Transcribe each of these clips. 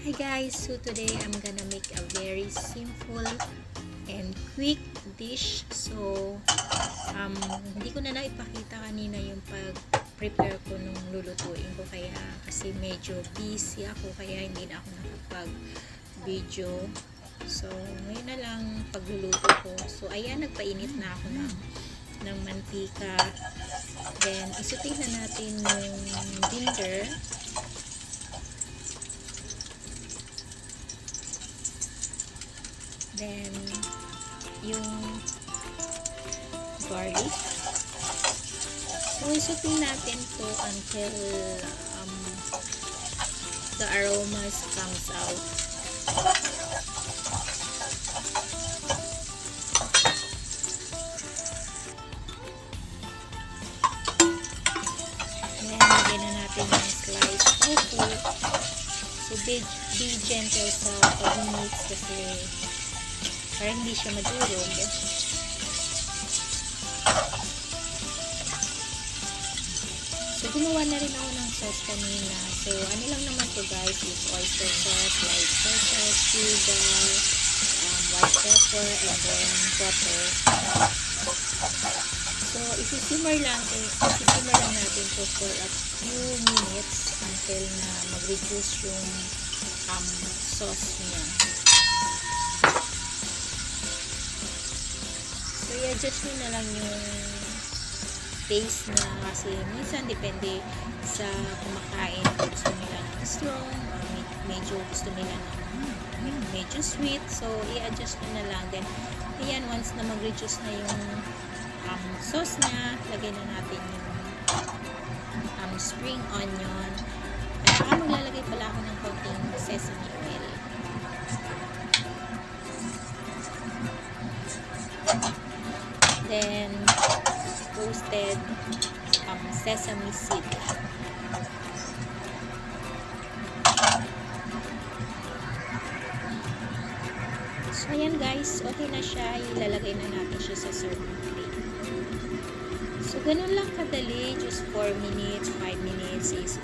Hi guys, so today I'm gonna make a very simple and quick dish. So hindi ko na naipakita kanina yung pag-prepare ko nung lulutuin ko, kaya kasi medyo busy ako kaya hindi na ako nakapag-video. So ngayon na lang pagluluto ko. So ayan, nagpainit na ako ng mantika. Then isutin na natin yung ginger. Then, yung garlic. So, isutin natin to until the aromas comes out. Then, lagyan na natin yung sliced tofu. So, be gentle sa pag-mix kasi para hindi siya madurog. So, gumawa na rin ako ng sauce kanina. So, ano lang naman to guys, is oyster sauce, like soy sauce, sugar, white pepper, and then butter. So, isisimmer lang natin to for a few minutes until na mag-reduce yung sauce niya. So, i-adjust nyo na lang yung taste niya kasi minsan depende sa kumakain kung gusto nila ng strong or medyo gusto nila ng medyo sweet. So, i-adjust nyo na lang. Then, ayan, once na mag-reduce na yung sauce niya, lagay na natin yung spring onion. At saka maglalagay pala ako ng konting sesame oil. Then, roasted sesame seed. So, ayan guys, okay na siya. Ilalagay na natin siya sa serving plate. So, ganun lang kadali. Just 4 minutes, 5 minutes is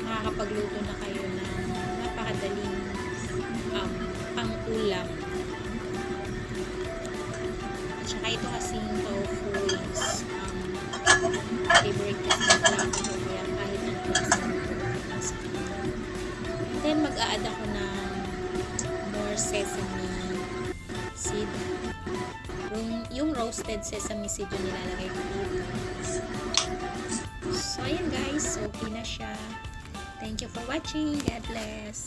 makakapagluto na kayo ng napakadaling pang-ulam. Tsaka ito kasing tofu is favorite kasi ng plano ko, kaya kahit ang klaseng tofu. Then mag-a-add ako ng more sesame seed. Yung roasted sesame seed yung nilalagay ko dito. So ayan guys, okay na siya. Thank you for watching. God bless.